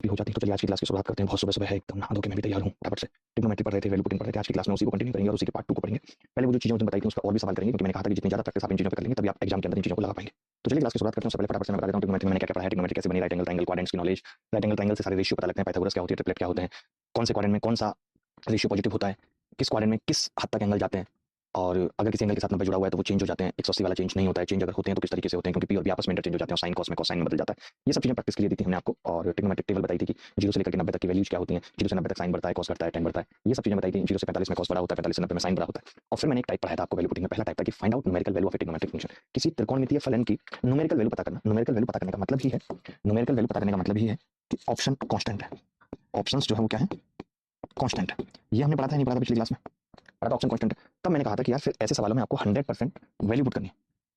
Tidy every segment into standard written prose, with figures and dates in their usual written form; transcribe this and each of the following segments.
भी हो जाती है। तो चलिए आज की क्लास की शुरुआत करते हैं। बहुत सुबह सुबह है, एकदम नहा धो के मैं भी तैयार हूँ फटाफट से। ट्रिग्नोमेट्री पढ़ रहे थे, वैल्यू पुटिंग पढ़ रहे थे। आज की क्लास में उसी को कंटिन्यू करेंगे और उसी के पार्ट 2 को पढ़ेंगे। पहले वो जो चीजें मुझे बताई थी उसका और भी सवाल करेंगे, क्योंकि मैंने कहा था कि जितनी ज्यादा प्रैक्टिस आप इन चीजों पे कर लेंगे तभी आप एग्जाम के अंदर इन चीजों को लगा पाएंगे। तो चलिए क्लास की शुरुआत करते हैं। उससे पहले फटाफट से मैं बता देता हूँ ट्रिग्नोमेट्री में मैंने क्या क्या पढ़ा है, ट्रिग्नोमेट्री कैसे बनी, राइट एंगल ट्रायंगल, क्वाड्रेंट्स की नॉलेज, राइट एंगल ट्रायंगल से सारे रेशियो पता लगते हैं, पाइथागोरस क्या होती है, ट्रिपलेट क्या होते हैं, कौन से क्वाड्रेंट में कौन सा रेशियो पॉजिटिव होता है, किस क्वाड्रेंट में किस हद तक एंगल जाते हैं, और अगर किसी एंगल के साथ नंबर जुड़ा हुआ है तो वो चेंज हो जाते हैं, 180 वाला चेंज नहीं होता है, चेंज अगर होते हैं तो किस तरीके से होते हैं, क्योंकि पी और बी आपस में इंटरचेंज हो जाते हैं और साइन कॉस में कोसाइन में बदल जाता है। ये सब चीजें प्रैक्टिस के लिए दी थी हमने आपको। और ट्रिग्नोमेट्रिक टेबल बताई थी कि 0 से लेकर 90 तक की वैल्यूज क्या होती हैं, 0 से 90 तक साइन बढ़ता है, कॉस घटता है, tan बढ़ता है, ये सब चीजें बताई थी। 0 से 45 में कॉस बड़ा होता है, 45 से 90 में साइन बड़ा होता है। और फिर मैंने एक टाइप पढ़ाया था आपको वैल्यू पुटिंग में। पहला टाइप था कि find out numerical value of A trigonometric function. किसी त्रिकोणमितीय फलन की न्यूमेरिकल वैल्यू पता करना। न्यूमेरिकल वैल्यू पता करने का मतलब ही है, न्यूमेरिकल वैल्यू पता करने का मतलब ही है कि ऑप्शन कांस्टेंट है। ऑप्शंस जो है वो क्या है, कांस्टेंट है। ये हमने पढ़ा था, नहीं पढ़ा था पिछली क्लास में, पढ़ा था ऑप्शन कांस्टेंट है। तब मैंने कहा था कि यार फिर ऐसे सवालों में आपको 100% वैल्यू पुट करनी है।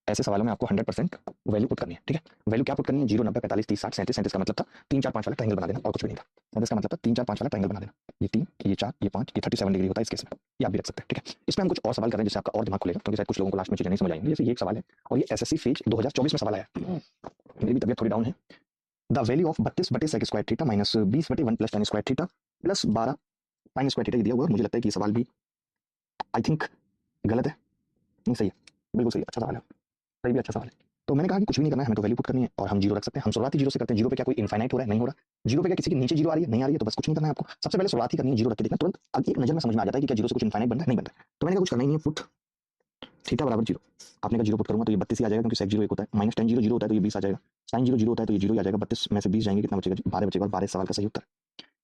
ऐसे सवालों में आपको 100% वैल्यू पुट करनी है, ठीक है। वैल्यू क्या पुट करनी है, 0, 90, 45, 30, 60, 37, 37 का मतलब था 3, 4, 5 वाला ट्रायंगल बना देना और कुछ भी नहीं था। 37 का मतलब था 3, 4, 5 वाला ट्रायंगल बना देना। ये 3, ये 4, ये 5, ये 37 डिग्री होता है इस केस में। ये आप भी रख सकते हैं, ठीक है। इसमें हम कुछ और सवाल कर रहे हैं जिससे आपका और दिमाग खुलेगा, क्योंकि शायद कुछ लोगों को लास्ट में चीजें नहीं समझ आएंगी। जैसे ये एक सवाल है और ये एसएससी फेज 2024 में सवाल आया। मेरी भी तबियत थोड़ी डाउन है। The value of 32/sec² theta minus 20/1 plus tan² theta plus 12 sin² theta दिया हुआ है। मुझे लगता है कि ये सवाल भी आई थिंक गलत है, नहीं सही है, बिल्कुल सही है, अच्छा सवाल है, सही भी अच्छा सवाल है। तो मैंने कहा कि कुछ भी नहीं करना है, हमें तो वैल्यू पुट करनी है और हम 0 रख सकते हैं। हम शुरुआत ही 0 से करते हैं। 0 पे क्या कोई इनफाइनाइट हो रहा है, नहीं हो रहा। 0 पे क्या किसी के नीचे 0 आ रही है, नहीं आ रही है, तो बस कुछ नहीं करना है आपको। सबसे पहले शुरुआत ही करनी है, 0 रख के देखना, तुरंत अब एक नजर में समझ में आ जाता है कि क्या 0 से कुछ इनफाइनाइट बन रहा है, नहीं बन रहा है। तो मैंने कहा कुछ करना ही नहीं है, पुट थीटा बराबर 0। आपने कहा 0 पुट करूंगा तो ये 32 ही आ जाएगा, क्योंकि sec 0 1 होता है, माइनस tan 0 0 होता है तो ये 20 आ जाएगा, sin 0 0 होता है तो ये 0 ही आ जाएगा। 32 में से 20 जाएंगे, कितना बचेगा, 12 बचेगा, और 12 सवाल का सही उत्तर।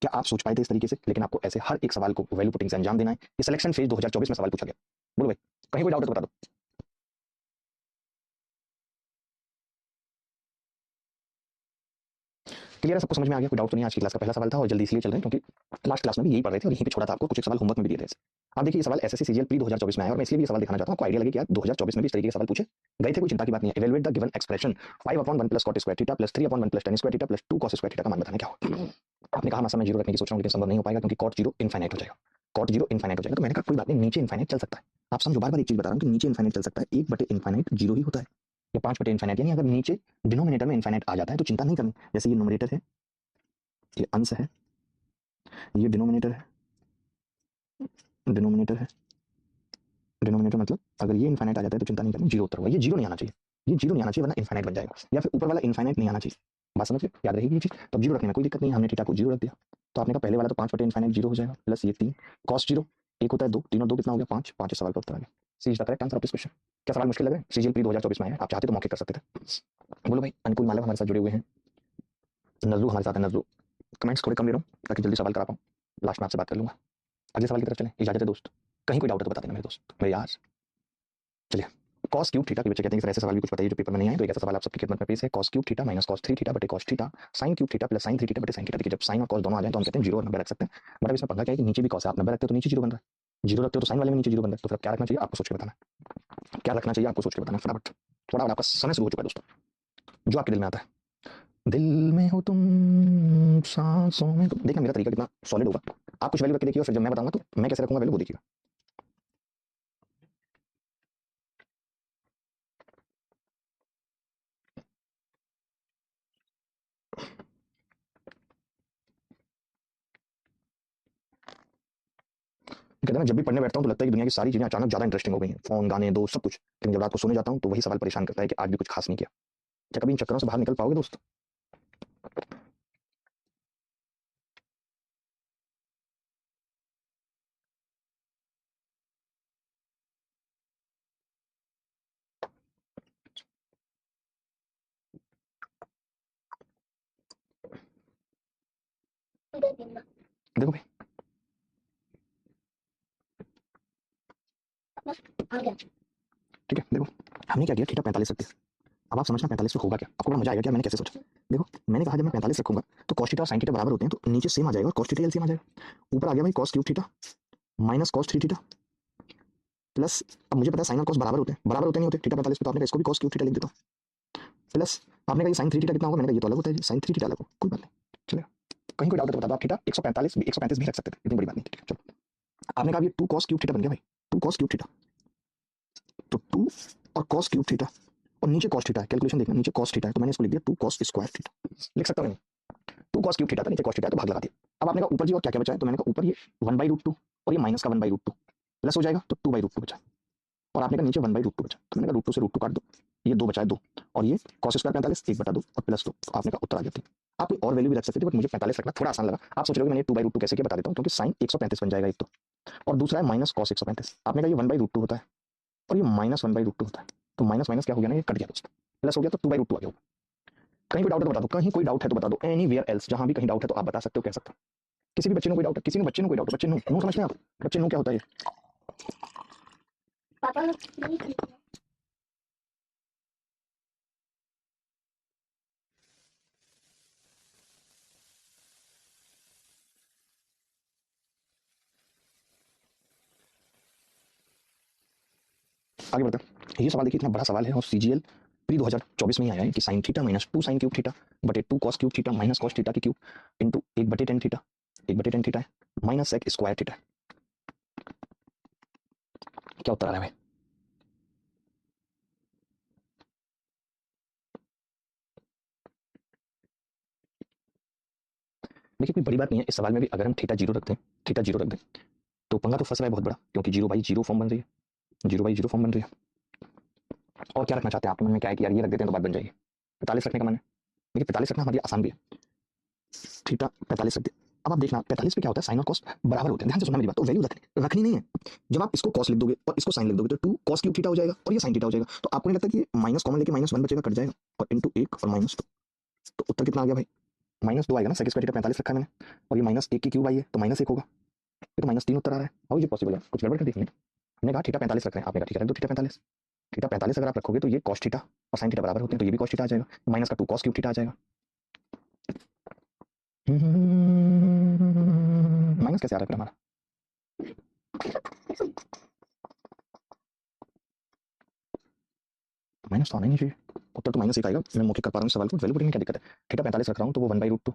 क्या आप सोच पाए थे इस तरीके से? लेकिन आपको ऐसे हर एक सवाल को वैल्यू पुटिंग से अंजाम देना है। ये सिलेक्शन फेज 2024 में सवाल पूछा गया। बोलो भाई, कहीं कोई डाउट है तो बता दो। क्लियर है, सबको समझ में आ गया, कोई डाउट तो नहीं। आज की क्लास का पहला सवाल था और जल्दी इसलिए चल रहे हैं क्योंकि लास्ट क्लास में भी यही पढ़ रहे थे और यहीं पे छोड़ा था आपको, कुछ एक सवाल होमवर्क में भी दिए थे। आप देखिए, ये सवाल एसएससी सीजीएल प्री 2024 में आया और मैं इसलिए भी ये सवाल दिखाना चाहता हूं, आपको आइडिया लगे कि यार 2024 में भी इस तरीके के सवाल पूछे गए थे, कोई चिंता की बात नहीं है। Evaluate the given expression 5/1 plus cot² theta plus 3/1 plus tan² theta plus 2 cos² theta का मान बताना क्या होगा। आपने कहा मैं 0 रखने की सोच रहा हूं, लेकिन संभव नहीं हो पाएगा क्योंकि cot 0 इनफाइनाइट हो जाएगा, cot 0 इनफाइनाइट हो जाएगा। तो मैंने कहा कोई बात नहीं, नीचे इनफाइनाइट चल सकता है। आप समझो, बार बार एक चीज बता रहा हूं कि नीचे इनफाइनाइट चल सकता है। 1/इनफाइनाइट 0 ही होता है, या 5/इनफाइनाइट, यानी अगर नीचे डिनोमिनेटर में इनफाइनाइट आ जाता है तो चिंता नहीं करनी। जैसे ये न्यूमरेटर है, ये अंश है, ये डिनोमिनेटर है, डिनोमिनेटर है, डिनोमिनेटर मतलब अगर ये इनफाइनाइट आ जाता है तो चिंता नहीं करनी, 0 उत्तर होगा। ये 0 नहीं आना चाहिए, ये 0 नहीं आना चाहिए, वरना इनफाइनाइट बन जाएगा, या फिर ऊपर वाला इनफाइनाइट नहीं आना चाहिए। बात समझ गए, याद रहेगी ये चीज। तो 0 रखने में कोई दिक्कत नहीं है, हमने थीटा को 0 रख दिया। तो आपने कहा पहले वाला तो 5/इनफाइनाइट 0 हो जाएगा, प्लस ये 3 cos 0 1 होता है 2, 3 और 2 कितना हो गया 5, 5 सवाल का उत्तर आ गया। C is the correct answer of this question. क्या सवाल मुश्किल लगे? सीजीएल प्री 2024 में आया, आप चाहते तो मौके कर सकते थे। बोलो भाई, अनुकूल मालव हमारे साथ जुड़े हुए हैं, नजरू हमारे साथ है, नजरू। कमेंट्स थोड़े कम ले रहा हूँ ताकि जल्दी सवाल करा पाऊँ, लास्ट में आपसे बात कर लूंगा। अगले सवाल की तरफ चलें, इजाजत है दोस्त, कहीं कोई डाउट है तो बता देना मेरे दोस्त, मेरे यार। चलिए, cos क्यूब थीटा के बच्चे कहते हैं कि ऐसे सवाल भी कुछ बताइए जो पेपर में नहीं आए, तो एक ऐसा सवाल आप सबकी खिदमत में पेश है। cos cube theta minus cos 3 theta बटे cos theta sin cube theta plus sin 3 theta बटे sin थीटा। देखिए, जब sin और cos दोनों आ जाए तो हम कहते हैं 0 और 90 रख सकते हैं। बट अब इसमें पंगा क्या है कि नीचे भी cos है, आप 90 रखते हो तो नीचे 0 बन रहा है, 0 रखते हो तो sin वाले में नीचे 0 बन रहा है। तो फिर क्या रखना चाहिए आपको सोच के बताना, क्या रखना चाहिए आपको सोच के बताना फटाफट। थोड़ा और आपका समय शुरू हो चुका है दोस्तों, जो आपके दिल में आता है। दिल में हो तुम, सांसों में तुम। देखना मेरा तरीका कितना सॉलिड होगा। आप कुछ वैल्यू रख के देखिए और फिर जब मैं बताऊंगा तो मैं कैसे रखूंगा वैल्यू वो देखिएगा। कहते हैं ना, जब भी पढ़ने बैठता हूँ तो लगता है कि दुनिया की सारी चीजें अचानक ज्यादा इंटरेस्टिंग हो गई हैं, फोन, गाने, दोस्त, सब कुछ। लेकिन जब रात को सोने जाता हूँ तो वही सवाल परेशान करता है कि आज भी कुछ खास नहीं किया। क्या कभी इन चक्करों से बाहर निकल पाओगे दोस्त? देखो भाई, ठीक है, देखो हमने क्या किया, थीटा 45 रख दिया। अब आप समझना 45 से होगा क्या, आपको बड़ा मजा आएगा क्या मैंने कैसे सोचा। देखो, मैंने कहा जब मैं 45 रखूंगा तो cos थीटा और sin थीटा बराबर होते हैं, तो नीचे सेम आ जाएगा और cos थीटा एलसीएम आ जाएगा। ऊपर आ गया भाई cos cube theta minus cos 3 theta plus, अब मुझे पता है sin और cos बराबर होते नहीं होते थीटा 45 पे, तो आपने कहा इसको भी cos क्यूब थीटा लिख देता हूं। प्लस आपने कहा sin 3 थीटा कितना होगा, मैंने कहा ये तो अलग होता है, sin 3 थीटा अलग हो, कोई बात नहीं, चलेगा। कहीं कोई डाउट है तो बता दो। आप थीटा 145 भी रख सकते थे, इतनी बड़ी बात नहीं, ठीक है चलो। आपने कहा ये 2 cos क्यूब थीटा बन गया भाई, 2 cos क्यूब थीटा, तो 2 और cos क्यूब थीटा, और नीचे cos थीटा है, कैलकुलेशन देखना, नीचे cos थीटा है तो मैंने इसको लिख दिया 2 cos स्क्वायर थीटा। लिख सकता हूं? 2 2 cos क्यूब थीटा था, नीचे cos थीटा तो भाग लगा दिया। अब आपने कहा ऊपर जी और क्या क्या बचा है, तो मैंने कहा ऊपर ये 1/√2 और ये माइनस का 1/√2 प्लस हो जाएगा तो 2/√2 बचा, और आपने कहा नीचे 1/√2 बचा, तो मैंने कहा √2 से √2 काट दो, ये 2 बचा है 2, और ये cos स्क्वायर 45 1/2 और प्लस 2, तो आपने कहा उत्तर आ गया 3। आप कोई और वैल्यू भी रख सकते थे, बट मुझे 45 रखना थोड़ा आसान लगा। आप सोच रहे हो कि मैंने 2/√2 कैसे किया, बता देता हूँ, क्योंकि साइन 135 बन जाएगा एक तो, और दूसरा है माइनस cos 135। आपने कहा ये 1/√2 होता है और ये माइनस 1/√2 होता है, तो माइनस माइनस क्या हो गया ना, ये कट गया दोस्तों, प्लस हो गया तो 2/√2 आ गया। कहीं भी डाउट है तो बता दो, कहीं कोई डाउट है तो बता दो, एनीवेयर एल्स, जहां भी कहीं डाउट है तो आप बता सकते हो, कह सकते हो। किसी भी बच्चे को कोई डाउट है, किसी ने बच्चे को कोई डाउट है, बच्चे नो नो समझते हैं आप, बच्चे नो क्या होता है ये? पापा आगे बढ़ते हैं। ये सवाल देखिए, इतना बड़ा सवाल है और सीजीएल प्री 2024 में ही आया है कि sine theta minus 2 sine cube theta बटे 2 cos cube theta minus cos theta की क्यूब इंटू 1/10 थीटा, 1/10 थीटा है माइनस सेक स्क्वायर थीटा। क्या उत्तर आ रहा है भाई? देखिए कोई बड़ी बात नहीं है इस सवाल में भी, अगर हम थीटा जीरो रखते हैं, थीटा जीरो रख दें, तो पंगा तो फंस रहा है बहुत बड़ा, क्योंकि 0/0 फॉर्म बन रही है, 0/0 फॉर्म बन रही है। और क्या रखना चाहते हैं आपके मन में, क्या है कि यार ये रख देते हैं तो बात बन जाएगी? 45 रखने का मन है। देखिए 45 रखना हमारे लिए आसान भी है, थीटा 45 रख दिया। अब आप देखना 45 पे क्या होता है, साइन और कॉस बराबर होते हैं, ध्यान से सुनना मेरी बात, तो वैल्यू रखनी नहीं है। जब आप इसको कॉस लिख दोगे और इसको साइन लिख दोगे तो 2 कॉस क्यूब थीटा हो जाएगा और ये साइन थीटा हो जाएगा, तो आपको नहीं लगता कि माइनस कॉमन लेके -1 बचेगा, कट जाएगा, और इंटू 1 और -2, तो उत्तर कितना आ गया भाई? -2 आएगा ना, सेक स्क्वायर थीटा 45 रखा है मैंने, और ये -1 की क्यूब आई है तो -1 होगा, ये तो -3 उत्तर आ रहा है। हाउ ये पॉसिबल है? कुछ गड़बड़ कर दी हमने? हमने कहा थीटा 45 रख रहे हैं, आपने कहा ठीक है, तो थीटा 45, थीटा 45 अगर आप रखोगे तो ये कॉस थीटा और साइन थीटा बराबर होते हैं, तो ये भी कॉस थीटा आ जाएगा, माइनस का 2 कॉस क्यूब थीटा आ जाएगा। माइनस कैसे आ रहा है फिर हमारा? माइनस तो आना ही नहीं चाहिए, उत्तर तो -1 आएगा। मैं मौखिक कर पा रहा हूँ सवाल को, वैल्यू पुटिंग में क्या दिक्कत है? थीटा 45 रख रहा हूँ तो वो 1/√2,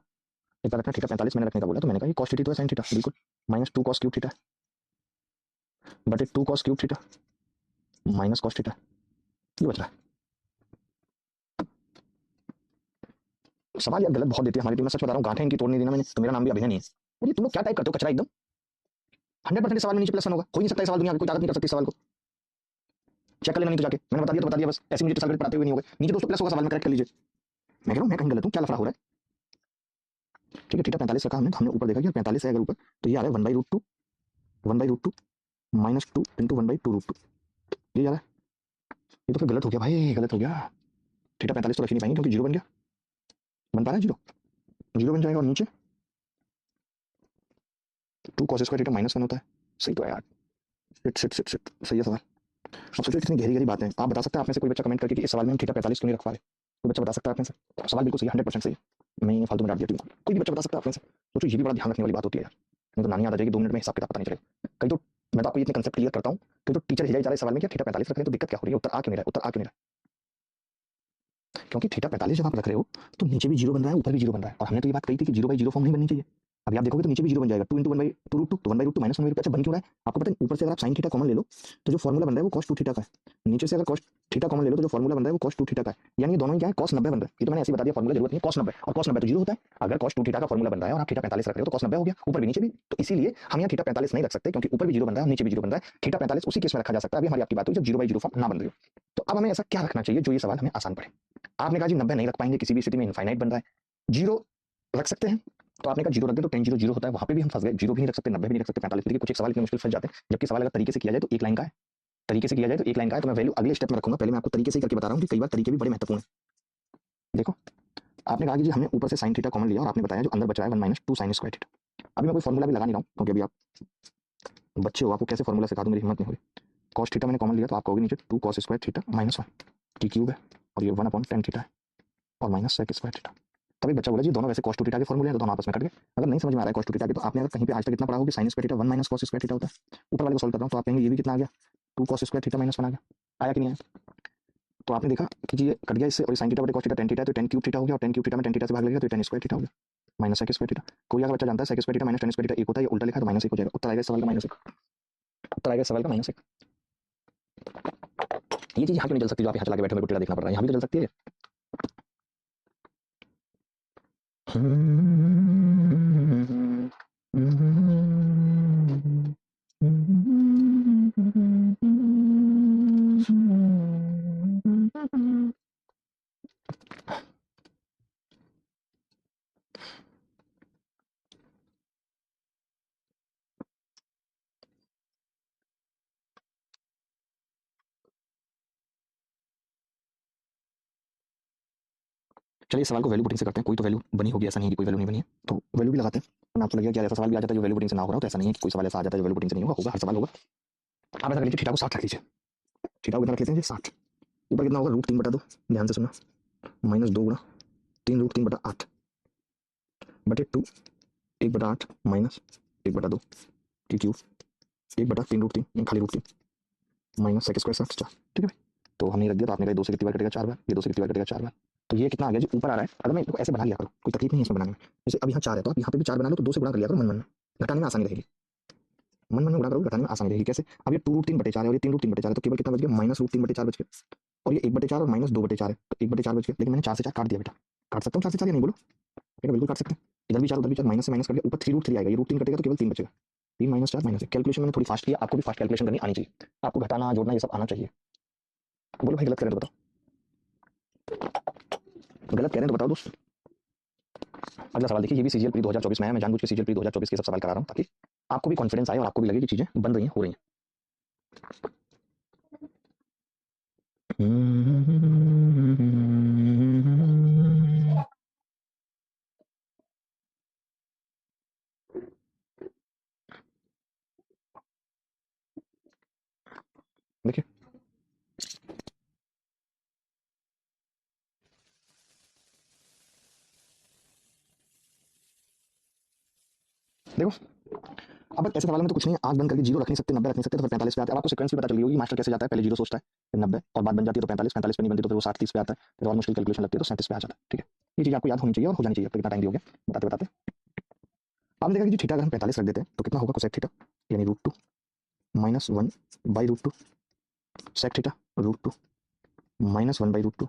एक बार रखना थीटा 45 मैंने रखने का बोला, तो मैंने कहा ये कॉस थीटा तो है साइन थीटा, बिल्कुल, -2 कॉस क्यूब थीटा बटे 2 cos cube theta minus cos theta, ये बच रहा है। सवाल यार गलत बहुत देती है हमारी टीम, मैं सच बता रहा हूँ, गांठें इनकी तोड़ नहीं देना मैंने, तो मेरा नाम भी अभिनय नहीं है। और ये तुम लोग क्या टाइप करते हो, कचरा एकदम। 100% सवाल में नीचे प्लस 1 होगा, हो ही नहीं सकता है सवाल, दुनिया में कोई ताकत नहीं कर सकती सवाल को। चेक कर लेना नहीं तो जाके, मैंने बता दिया तो बता दिया बस, ऐसे मुझे साल पढ़ाते हुए नहीं होगा, नीचे दोस्तों प्लस होगा सवाल में, करेक्ट कर लीजिए। मैं कह रहा हूँ मैं कहीं गलत हूँ, क्या लफड़ा हो रहा है? ठीक है, थीटा 45 रखा हमने, तो हमने ऊपर देखा कि 45 है अगर ऊपर, तो ये आ रहा है 1/√2, 1/√2 -2 इंटू 1/2√2, ये जा रहा है। ये तो फिर गलत हो गया भाई, गलत हो गया। थीटा 45 तो रख ही नहीं पाएंगे क्योंकि जीरो बन गया, बन पा रहा है जीरो, जीरो बन जाएगा, और नीचे 2 cos स्क्वायर थीटा -1 होता है। सही तो है यार, सिट सिट सिट सिट, सही है सवाल। अब सोचिए कितनी गहरी गहरी बातें हैं। आप बता सकते हैं आप में से कोई बच्चा कमेंट करके कि इस सवाल में हम थीटा 45 क्यों नहीं रख पा रहे? कोई बच्चा बता सकता है आप में से? सवाल बिल्कुल सही है, 100% सही है, मैं फालतू में डाल दिया टीम को। कोई भी बच्चा बता सकता है आप में से? सोचो ये भी बड़ा ध्यान रखने वाली बात होती है यार, नहीं तो नानी याद आ जाएगी 2 मिनट में, हिसाब किताब पता नहीं चलेगा। कहीं तो मैं तो आपको ये इतने कंसेप्ट क्लियर करता हूँ कि तो टीचर हिला जा रहे सवाल में, क्या थीटा 45 रख रहे हैं तो दिक्कत क्या हो रही है, उत्तर आ क्यों नहीं रहा है, उत्तर आ क्यों नहीं रहा? क्योंकि थीटा 45 जब आप रख रहे हो तो नीचे भी जीरो बन रहा है, ऊपर भी जीरो बन रहा है, और हमने तो ये बात कही थी कि 0/0 फॉर्म नहीं बननी चाहिए। अभी आप देखोगे तो नीचे भी जीरो बन जाएगा, 2 इंटू 1/√2 तो 1/√2 -1/√2। अच्छा बन क्यों रहा है आपको पता है? ऊपर से अगर आप साइन थीटा कॉमन ले लो तो जो फॉर्मूला बन रहा है वो cos 2 थीटा का है, नीचे से अगर cos थीटा कॉमन ले लो तो जो फॉर्मूला बन रहा है वो cos 2 थीटा का है, यानी ये दोनों ही क्या है, cos 90 बन रहा है। ये तो मैंने ऐसे ही बता दिया, फॉर्मूला जरूरत नहीं है, cos 90, और cos 90 तो जीरो होता है। अगर cos 2 थीटा का फॉर्मूला बन रहा है और आप थीटा 45 रख रहे हो तो cos 90 हो गया, ऊपर भी नीचे भी, तो इसीलिए हम यहाँ थीटा 45 नहीं रख सकते, क्योंकि ऊपर भी जीरो बन रहा है नीचे भी जीरो बन रहा है। थीटा 45 उसी केस में रखा जा सकता है, अभी हमारी आपकी बात हुई जब 0/0 फॉर्म ना बन रही हो। तो अब हमें ऐसा क्या रखना चाहिए जो ये सवाल हमें आसान पड़े? आपने कहा जी 90 नहीं रख पाएंगे, किसी भी स्थिति में इनफाइनाइट बन रहा है, जीरो रख सकते हैं, तो आपने कहा जीरो रख दे तो 10 0 0 होता है, वहां पे भी हम फंस गए, जीरो भी नहीं रख सकते, 90 भी नहीं रख सकते, 45। देखिए कुछ एक सवाल इतने मुश्किल फंस जाते हैं, जबकि सवाल अगर तरीके से किया जाए तो एक लाइन का है, तरीके से किया जाए तो एक लाइन का है। तो मैं वैल्यू अगले स्टेप में रखूंगा, पहले मैं आपको तरीके से ही करके बता रहा हूँ कि कई बार तरीके भी बड़े महत्वपूर्ण है। देखो आपने कहा कि जी हमने ऊपर से साइन थीटा कॉमन लिया और आपने बताया जो अंदर बचा है 1 - 2 साइन स्क्वायर थीटा। अभी मैं कोई फॉर्मूला भी लगा नहीं रहा हूँ, क्योंकि अभी आप बच्चे हो, आपको कैसे फॉर्मूला सिखा दूं, मेरी हिम्मत नहीं हो रही। कॉस थीटा मैंने कॉमन लिया तो आप कहोगे नीचे 2 cos स्क्वायर थीटा -1 की क्यूब है, और ये 1/10 थीटा है, और माइनस सेक स्क्वायर थीटा। तभी बच्चा बोला जी दोनों वैसे cos 2 थीटा के फॉर्मूले हैं तो दोनों आपस में कट गए। अगर नहीं समझ में आ रहा है cos 2 थीटा के, तो आपने अगर कहीं पे आज तक इतना पढ़ा हो कि sin square theta 1 - cos square theta होता है, ऊपर वाले को सॉल्व कर रहा हूँ तो आप कहेंगे ये भी कितना आ गया, 2 cos स्क्वायर थीटा -1 आ गया, आया कि नहीं आया? तो आपने देखा कि जी ये कट गया इससे, और sin थीटा बटे cos थीटा 10 थीटा है, तो 10 क्यूब थीटा हो गया, और 10 क्यूब थीटा में 10 थीटा से भाग लगेगा तो 10 स्क्वायर थीटा हो गया, माइनस सेक स्क्वायर थीटा। कोई अगर बच्चा जानता है sec square theta -10 square theta 1 होता है, ये उल्टा लिखा है तो -1 हो जाएगा, उत्तर आएगा इस सवाल का -1, उत्तर आएगा इस सवाल का -1। ये चीज यहाँ क्यों नहीं चल सकती जो आप यहाँ चला के बैठे, मेरे को टेढ़ा देखना पड़ रहा है, यहाँ भी तो चल सकती है। चलिए इस सवाल को वैल्यू पुटिंग से करते हैं। कोई तो वैल्यू बनी होगी, ऐसा नहीं है कि कोई वैल्यू नहीं बनी है, तो वैल्यू भी लगाते हैं। और आपको लगेगा कि यार ऐसा सवाल भी आ जाता है जो वैल्यू पुटिंग से ना हो रहा हो, तो ऐसा नहीं है कि कोई सवाल ऐसा आ जाता है जो वैल्यू पुटिंग से नहीं होगा, हर सवाल होगा। आप ऐसा कर लीजिए, थीटा को 60 रख लीजिए। थीटा को कितना रख लेते हैं जी, 60। ऊपर कितना होगा, √3/2, ध्यान से सुनना, -2 गुणा 3√3/8 बटे 2, 1/8 माइनस 1/2 की क्यूब, 1/3√3 खाली √3 माइनस सेक स्क्वायर 60, 4। ठीक है भाई, तो हमने रख दिया, तो आपने कहा 2 से कितनी बार कटेगा, 4 बार, ये 2 से कितनी बार कटेगा, 4 बार। तो ये कितना आ गया जी, ऊपर आ रहा है। अगर मैं इसको ऐसे बना लिया करो, कोई तकलीफ नहीं है इसमें बनाने में। जैसे अब यहाँ 4 है, तो आप यहाँ पे भी 4 बना लो, तो 2 से गुणा कर लिया करो मन मन में, घटाने में आसानी रहेगी। मन मन में गुणा करोगे, घटाने में आसानी रहेगी। कैसे, अब ये 2√3/4 है और ये 3√3/4 है, तो केवल कितना बच गया, -√3/4 बच गया। और ये 1/4 और -2/4 है, तो 1/4 बच गया। लेकिन मैंने 4 से 4 काट दिया बेटा, काट सकता हूँ 4 से 4 या नहीं, बोलो बेटा, बिल्कुल काट सकते हैं। इधर भी 4 उधर भी 4, माइनस से माइनस कर दिया, ऊपर 3√3 आएगा, ये √3 कटेगा तो केवल 3 बचेगा। 3 - 4 -1। कैलकुलेशन मैंने थोड़ी फास्ट किया, आपको भी फास्ट कैलकुलेशन करनी आनी चाहिए। आपको घटाना जोड़ना ये सब आना चाहिए। बोलो भाई, गलत करें तो बताओ, गलत कह रहे हैं तो बताओ दोस्त। अगला सवाल देखिए, ये भी सीजीएल प्री 2024 में है। मैं जानबूझ के सीजीएल प्री 2024 के सब सवाल करा रहा हूँ, ताकि आपको भी कॉन्फिडेंस आए और आपको भी लगे कि चीजें बन रही हैं, हो रही हैं। देखिए, देखो, अब ऐसे सवाल में तो कुछ नहीं है, आंख बंद करके जीरो रख नहीं सकते, 90 रख नहीं सकते, तो फिर 45 पे आते हैं। अब आपको सीक्वेंस भी पता चल गई होगी, मास्टर कैसे जाता है, पहले जीरो सोचता है, फिर 90, और बात बन जाती है तो 45, 45 पे नहीं बनती तो फिर वो 60, 30 पे आता है, फिर और मुश्किल कैलकुलेशन लगती है तो 37 पे आ जाता है। ठीक है, ये चीज आपको याद होनी चाहिए और हो जानी चाहिए। अब तक कितना टाइम दिया बताते बताते आपने देखा कि थीटा अगर हम 45 रख देते हैं तो कितना होगा कोसेक थीटा, यानी √2 -1/√2 सेक थीटा √2 -1/√2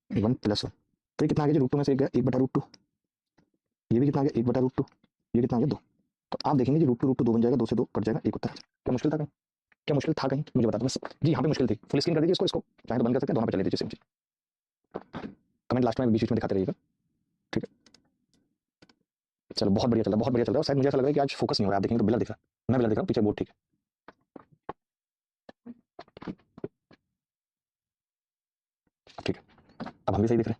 1 + 1। तो ये कितना आ गया जी, √2 में से 1/√2, ये भी कितना आ गया 1/√2, ये कितना आ गया 2। तो आप देखेंगे जी, √2 √2 2 बन जाएगा, 2 से 2 कट जाएगा, 1 उत्तर। क्या मुश्किल था कहीं, क्या मुश्किल था कहीं, मुझे बता दो बस जी। यहाँ पे मुश्किल थी, फुल स्क्रीन कर दीजिए इसको, इसको चाहे तो बंद कर सकते हैं, दोनों पे चले दीजिए सेम चीज। कमेंट लास्ट में बीच बीच में दिखाते रहिएगा। ठीक है, चलो बहुत बढ़िया चल रहा है, बहुत बढ़िया चल रहा है। और शायद मुझे ऐसा लग रहा है कि आज फोकस नहीं हो रहा है, आप देखेंगे तो ब्लर दिख रहा है, मैं ब्लर दिख रहा हूँ, पीछे बोर्ड ठीक है। ठीक है, अब हम भी सही दिख रहे हैं,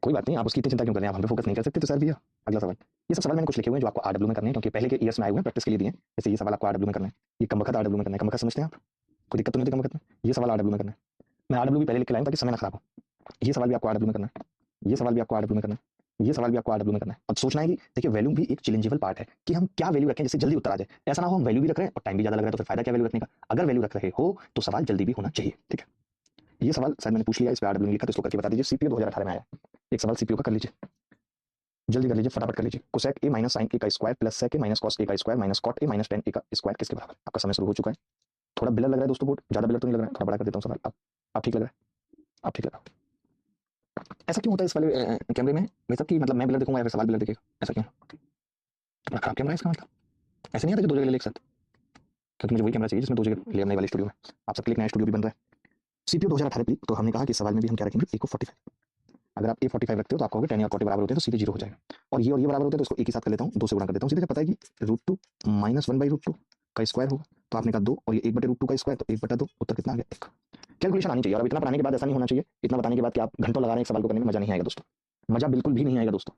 कोई बात नहीं, आप उसकी इतनी चिंता क्यों कर रहे हैं, आप हम पे फोकस नहीं कर सकते तो सर भैया। अगला सवाल, ये सब सवाल मैंने कुछ लिखे हुए हैं जो आपको आरडब्ल्यू में करने हैं, क्योंकि पहले के ईयर्स में आए हुए हैं, प्रैक्टिस के लिए दिए हैं। जैसे ये सवाल आपको आरडब्ल्यू में करना है, ये कम वक्त आरडब्ल्यू में करना है, कम वक्त समझते हैं आप, कोई दिक्कत तो नहीं होती कम वक्त में, ये सवाल आरडब्ल्यू में करना है। मैं आरडब्ल्यू भी पहले लिख के लाया हूं ताकि समय ना खराब हो। ये सवाल भी आपको आरडब्ल्यू में करना है, ये सवाल भी आपको आरडब्ल्यू में करना है, ये सवाल भी आपको आरडब्ल्यू में करना है। और सोचना है कि देखिए, वैल्यू भी एक चैलेंजेबल पार्ट है कि हम क्या वैल्यू रखें जिससे जल्दी उत्तर आ जाए। ऐसा ना हो हम वैल्यू भी रख रहे हैं और टाइम भी ज्यादा लग रहा है, तो फिर फायदा क्या वैल्यू रखने का। अगर वैल्यू रख रहे हो तो सवाल जल्दी भी होना चाहिए। ठीक है, ये सवाल शायद मैंने पूछ लिया, इस पे आरडब्ल्यू लिखा, तो इसको करके बता दीजिए। सीपीयू 2018 में आया, एक सवाल सीपीयू का कर लीजिए, जल्दी कर लीजिए, फटाफट कर लीजिए। Cosec A minus sine A का square plus sec A minus cos A का square minus cot A minus ten A का स्क्वायर किसके बराबर है। आपका समय शुरू हो चुका है। थोड़ा ब्लर लग रहा है दोस्तों, बोर्ड ज्यादा ब्लर तो नहीं लग रहा है, थोड़ा बड़ा कर देता हूँ सवाल। आप ठीक लग रहा है, आप ठीक लग रहा है। ऐसा क्यों होता है इस वाले कैमरे में भाई साहब, कि मतलब मैं ब्लर दिखूंगा या फिर सवाल ब्लर दिखेगा, ऐसा क्यों, बड़ा खराब कैमरा है इसका मतलब। ऐसे नहीं आता कि दो जगह ले एक साथ, क्योंकि मुझे वही कैमरा चाहिए जिसमें दो जगह ले नई वाली स्टूडियो में। आप सबके लिए नया स्टूडियो भी बन रहा है। सीपीयू 2018 प्ली, तो हमने कहा कि सवाल में भी हम क्या रखेंगे, ए को 45। अगर आप ए 45 रखते हो तो आप कहोगे 10 और 40 बराबर होते हैं, तो सीधे जीरो हो जाएगा। और ये बराबर होते हैं, तो इसको एक ही साथ कर लेता हूँ, 2 से गुणा कर देता हूँ, सीधे पता है कि √2 -1/√2 का स्क्वायर होगा। तो आपने कहा 2 और ये 1/√2 का स्क्वायर, तो 1/2, उत्तर कितना आ गया 1। कैलकुलेशन आनी चाहिए। और अब इतना पढ़ाने के बाद ऐसा नहीं होना चाहिए, इतना बताने के बाद कि आप घंटों लगा रहे हैं एक सवाल को करने में, मजा नहीं आएगा दोस्तों, मजा बिल्कुल भी नहीं आएगा दोस्तों।